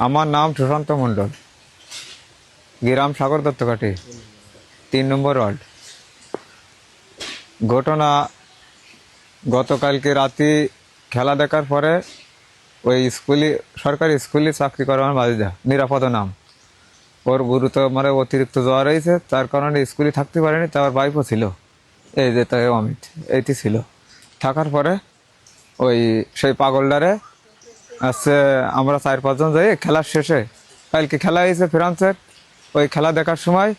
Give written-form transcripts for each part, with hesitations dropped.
আমার নাম সুশান্ত মণ্ডল, গ্রাম সাগর দত্তকাঠি, 3 নম্বর ওয়ার্ড। ঘটনা, গতকালকে রাতে খেলা দেখার পরে ওই সরকারি স্কুলে চাকরি করার বাদিদা নিরাপদ নাম, ওর গুরুতর অতিরিক্ত জ্বর হয়েছে, তার কারণে স্কুলে থাকতে পারেনি। তার বাইফও ছিল, এই যে তাই অমিত এইটি ছিল। থাকার পরে ওই সেই পাগলডারে আসছে, আমরা 4-5 জন যাই খেলার শেষে, কালকে খেলা হয়েছে ফ্রান্সের, ওই খেলা দেখার সময়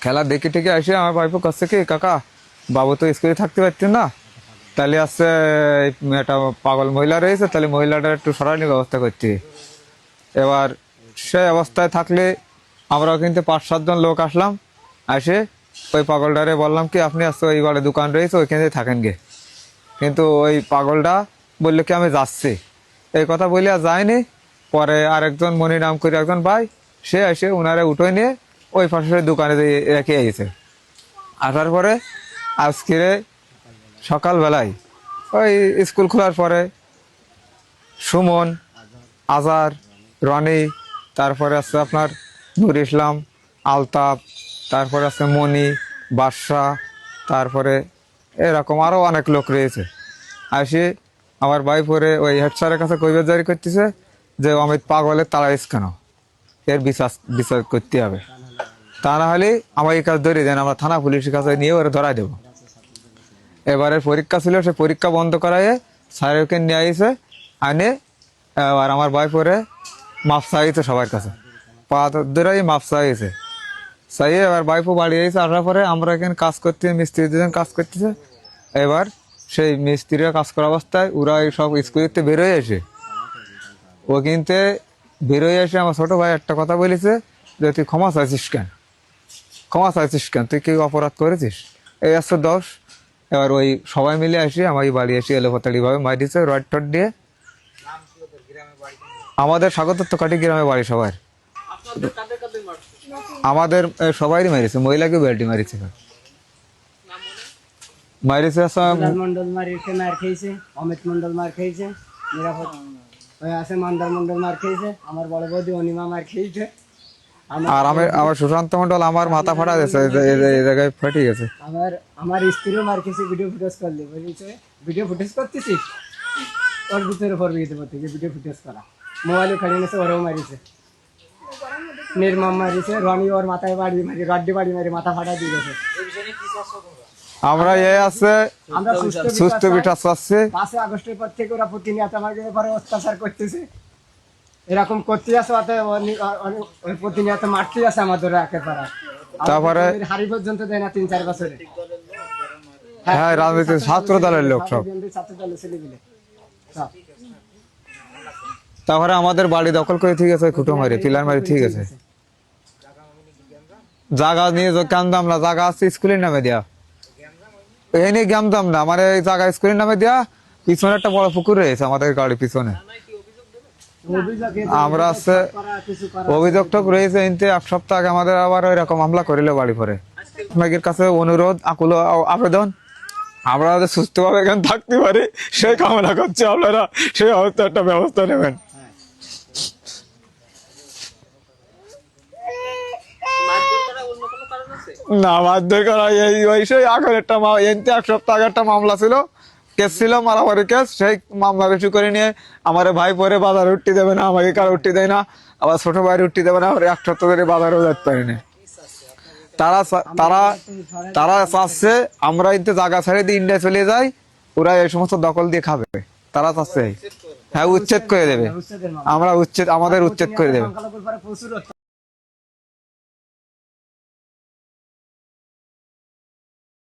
খেলা দেখে টেকে আসে আমার বাইফও কাছে কি, কাকা বাবু তো স্কুলে থাকতে পারতেন না, তাহলে আসছে একটা পাগল মহিলা রয়েছে, তাহলে মহিলাটার একটু সরানোর ব্যবস্থা করতে। এবার সেই অবস্থায় থাকলে আমরাও কিন্তু 5-7 জন লোক আসলাম, এসে ওই পাগলটারে বললাম কি আপনি আসছে ওই ঘরে দোকান রয়েছে ওইখানে থাকেন গে। কিন্তু ওই পাগলটা বললো কি আমি যাচ্ছি, এই কথা বলে আর যায়নি। পরে আরেকজন মনি নাম করে একজন ভাই, সে এসে ওনারে উঠে নিয়ে ওই পাশে দোকানে রেখে এসেছে। আসার পরে আজকে সকালবেলায় ওই স্কুল খোলার পরে সুমন, আজার, রনি, তারপরে আছে আপনার নুর ইসলাম, আলতাফ, তারপরে আছে মনি, বাদশা, তারপরে এরকম আরও অনেক লোক রয়েছে। আসি আমার ভাই পরে ওই হেড স্যারের কাছে কৈফিয়ত জারি করতেছে যে অমিত পাগলের তাড়াইস কেন, এর বিচার করতে হবে, তা না হলে আমার এই কাজ ধরে দেন, আমরা থানা পুলিশের কাছে নিয়ে ওরা ধরাই দেবো। এবারে পরীক্ষা ছিল, সে পরীক্ষা বন্ধ করাইয়ে স্যারকে নিয়ে আসে, আনে আর আমার ভাই পরে মাপ চাইছে সবার কাছে, পা ধরেই মাপ চাইছে, চাইয়ে এবার বাইপও বাড়ি এসে আসার পরে আমরা এখানে কাজ করতে, মিস্ত্রি দুজন কাজ করতেছে। এবার সেই মিস্ত্রিরা কাজ করা অবস্থায় ওরা সব স্কুলেতে বেরোয় এসে, ও কিন্তু বেরোয় এসে আমার ছোটো ভাই একটা কথা বলেছে যে তুই ক্ষমা চাইছিস কেন, ক্ষমা চাইছিস কেন, তুই কি অপরাধ করেছিস, এই আসছে দোষ। এবার ওই সবাই মিলে আসি আমার বাড়ি এসে এলোপাতাড়িভাবে মার দিচ্ছে রড টড দিয়ে। আমাদের স্বাগত কাটি গ্রামে বাড়ি সবার, আমাদের সবাইই মারিছে, মহিলাকে বেল্টি মারিছে, মারিছে মন্ডল মারিছে, মার খেয়েছে অমিত মন্ডল, মার খেয়েছে নিরাপদ ওই আছে মন্ডল মন্ডল, মার খেয়েছে আমার বড় বৌদি অনিমা, মার খেয়েছে। আর আমার সুশান্ত মন্ডল আমার মাথা ফাটা গেছে, এই জায়গায় ফাটি গেছে। আমার স্ত্রীও মার খেয়েছে, ভিডিও ফুটেজ করলে বলেছে ভিডিও ফুটেজ করতেছিস, ওর ভিতরে পড়বে যেতে পারতে ভিডিও ফুটেজ করা, মোবাইলও খাড়িয়ে নিয়েছে, ওরাও মারিছে, নির্মম মারিছে, রনি ওর মাথায় বাড়ি মারি, রড্ডি বাড়ি মারি মাথা ফাটা দিয়ে গেছে। আমরা আছে সুস্থ বিচার চাচ্ছি। 5 আগস্টের পর থেকে ওরা প্রতিনিয়ত আমাদের উপরে অত্যাচার করতেছে, এরকম করতে আছে, ওই প্রতিনিয়ত মারতে আছে আমাদের একেবারে। তারপরে হাড়ি পর্যন্ত দেয় না 3-4 বছরে। হ্যাঁ, রাজনীতির ছাত্র দলের লোক সব, ছাত্র দলের ছেলেগুলো সব। তারপরে আমাদের বাড়ি দখল করে ঠিক আছে, খুঁটো মারি পিলার মারি ঠিক আছে, জায়গা নিয়ে কান্দাম না, জায়গা আছে স্কুলের নামে দেওয়া, এই নিয়ে জ্ঞানতাম না, আমার এই জায়গা স্কুলের নামে দেওয়া, পিছনে একটা বড় পুকুর রয়েছে আমাদের গাড়ির পিছনে। আমরা আছে অভিযোগ টক রয়েছে, কিন্তু 1 সপ্তাহ আগে আমাদের আবার এরকম হামলা করিল বাড়ি পরে। আপনাদের কাছে অনুরোধ, আকুল আবেদন, আমরা সুস্থভাবে এখানে থাকতে পারি সেই কামনা করছি, আপনারা সেই অবস্থা একটা ব্যবস্থা নেবেন। না, মারধর করা এই সেই আগের একটা 1 সপ্তাহ আগে একটা মামলা ছিল, কেস ছিল, মারামারি কেস, সেই মামলা ইস্যু করে নিয়ে আমার ভাই পরে বাজারে উঠতে দেবে না, আমাকে কারো উঠতে দেয় না, আবার ছোট ভাইয়ের উঠতে দেবে না, 1 সপ্তাহ ধরে বাজারেও যেতে পারিনি। তারা চাচ্ছে আমরা কিন্তু জায়গা ছেড়ে দিয়ে ইন্ডিয়া চলে যাই, ওরা এই সমস্ত দখল দিয়ে খাবে, তারা চাচ্ছে হ্যাঁ উচ্ছেদ করে দেবে, আমাদের উচ্ছেদ করে দেবে।